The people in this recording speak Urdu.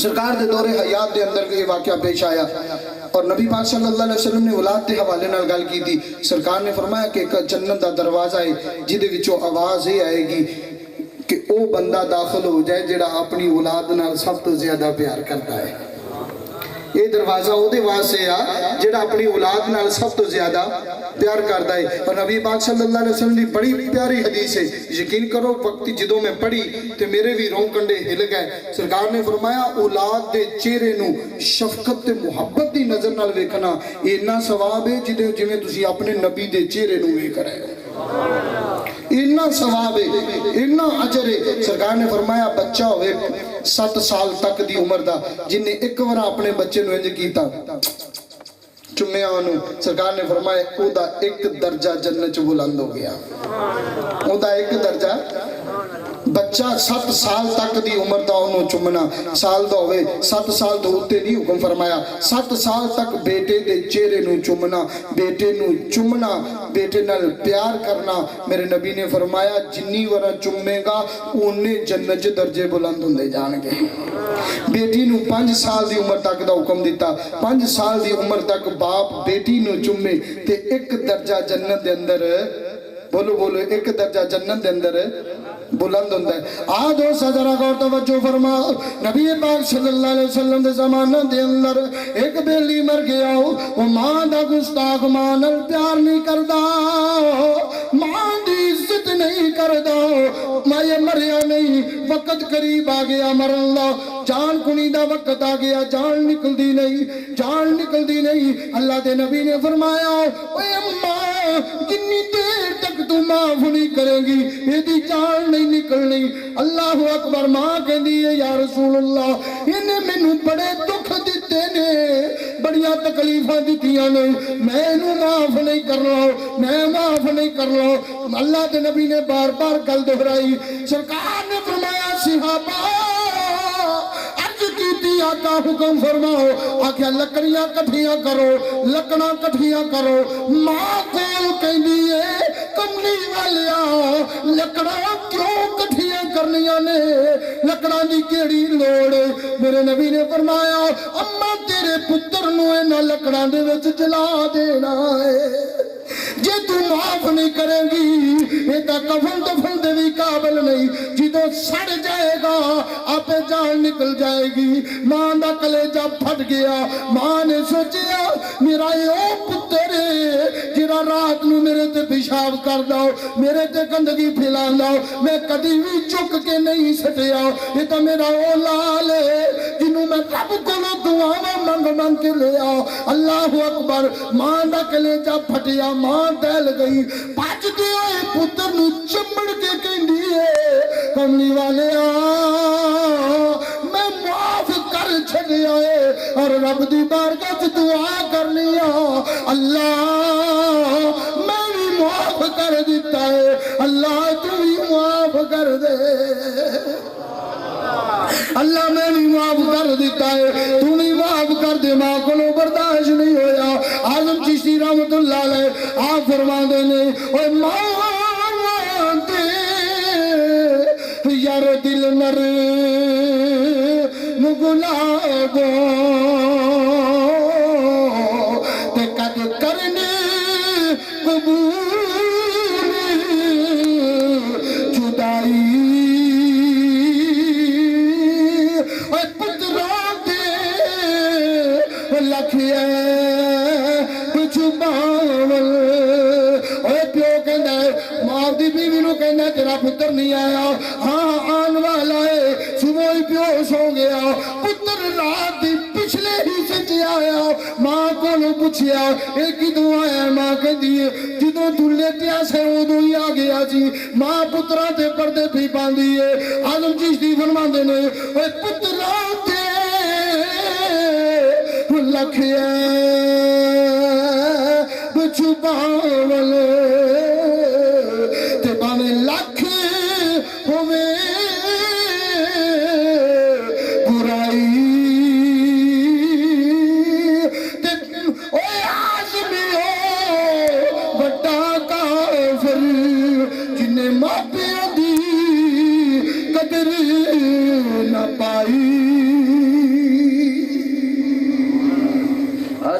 سرکار دے دور حیات دے اندر یہ واقعہ پیش آیا اور نبی پاک صلی اللہ علیہ وسلم نے اولاد دے حوالے نال گل کی تھی. سرکار نے فرمایا کہ ایک جنت دا دروازہ ہے جدے وچوں آواز یہ آئے گی کہ او بندہ داخل ہو جائے جڑا اپنی اولاد نال سب تو زیادہ پیار کرتا ہے. یہ دروازہ او دے واسطے آ جڑا اپنی اولاد نال سب تو زیادہ پیار کرتا ہے. اور نبی پاک صلی اللہ علیہ وسلم کی بڑی پیاری حدیث ہے, یقین کرو وقت جدوں میں پڑھی تو میرے بھی رون کنڈے ہل گئے. سرکار نے فرمایا اولاد دے چہرے نو شفقت تے محبت دی نظر نال ویکھنا اتنا ثواب ہے جویں تسی اپنے نبی دے چہرے نو ویکھ رہے ہو. اتنا ثواب ہے, اتنا اجر ہے. سرکار نے فرمایا بچہ ہوئے 7 سال تک دی عمر دا جن نے ایک بار اپنے بچے نو انج کیتا چمیا انہوں, سرکار نے فرمایا او دا ایک درجہ جنت بلند ہو گیا. او دا ایک درجہ بچہ 7 سال تک دی عمر دا انہوں چمنا سال دا ہوئے 7 سال تو ہوتے نہیں حکم فرمایا 7 سال تک بیٹے دے چہرے نو چمنا بیٹے نو چمنا بیٹے نال پیار کرنا. میرے نبی نے فرمایا جنی ورہ چمے گا انہیں جنت درجے بلند ہوندے جان گے. بیٹی نو 5 سال دی عمر تک دا حکم دیتا, 5 سال دی عمر تک باپ بیٹی نو چمے تے ایک درجہ جنت دے اندر بولو بولو ایک درجہ جنت دے اندر بلند ہوتا ہے. آج ہو سجرہ غور توجہ فرما نبی پاک صلی اللہ علیہ وسلم دے زمانہ دے اندر ایک بیلی مر گیا ہو وہ ماں دا گستاخ ماں نال پیار نہیں کردا, ماں دی عزت نہیں کردا, ماں یہ مریا نہیں, وقت قریب آ گیا مر اللہ جان کنی دا وقت آ گیا, جان نکل دی نہیں, جان نکل دی نہیں. اللہ دے نبی نے فرمایا اے اماں جنی دیر تک تو معاف نہیں کرے گی یہ دی جان نہیں نکلنی. اللہ اکبر. ماں کہندی ہے یا رسول اللہ انہیں مینوں بڑے دکھ دیتے نے, بڑیاں تکلیفاں دتیاں نے, میں انہوں معاف نہیں کر رہا, میں معاف نہیں کر رہا. اللہ دے نبی نے بار بار گل دہرائی. سرکار نے فرمایا صحابہ آقا حکم فرماؤ آکھیا لکڑیاں کٹھیاں کرو, لکڑاں کٹھیاں کرو. ماں کول کہندی ہے کملی والیا لکڑاں کیوں کٹھیاں کرنیاں نے, لکڑاں دی کیڑی لوڑ. میرے نبی نے فرمایا اماں تیرے پتر نو انہاں لکڑاں دے وچ جلا دینا ہے, جے تو معاف نہیں کریں گی یہ تا کفن دفن دے بھی قابل نہیں, جدو سڑ جائے گا آپ جان نکل جائے گی. ماں دا کلیجہ پھٹ گیا. ماں نے سوچیا میرا یہ پتر ہے جرا رات نو میرے تے پیشاب کر داؤ, میرے تے گندگی پھیلا داؤ, میں کدی بھی چک کے نہیں سٹیا, یہ تو میرا او لال ہے جنہوں میں رب کو دعا منگ منگ کے لے آؤ. اللہ اکبر. ماں دا کلیجہ پھٹیا, ماں دل گئی, پاچ دیا پتر نو چمڑ کے کہندی ہے کملی والے میں معاف کر چھڑیا ہے اور رب دی بارگاہ سے دعا کر لیا اللہ میں بھی معاف کر دیتا ہے, اللہ تو بھی معاف کر دے, اللہ میں بھی معاف کر دیتا ہے, تو نہیں معاف کر دے. ماں کو برداشت نہیں ہویا. عالم چشتی رحمت اللہ علیہ آپ فرما دینے اے ماں دے یار دل نر مگلابو تے قد کرنے قبول جدائی اے پترا دے لکھیے پچھو باول. اے پیو کہندہ ہے ماں دی بیوی نو کہندہ ہے تیرا پتر نہیں آیا, ہاں آن والا ہے. صبح ہی پیوش ہو گیا, پتر رات دی پچھلے ہی سے آیا. ماں کو لو پوچھیا ایک ہی دعا ہے, ماں کہندی ہے جدوں تو لیٹیا سے ادوں ہی آ گیا جی. ماں پترا تے پردے بھی باندھی ہے. عالم چشتی فرماندے نے اے پترا تے لکھیا بچھو باول تے بانے لکھ ہوئے برائی تے اوے آزمی ہو بڑا کافر جنہیں ماپیاں دی قدر نہ پائی.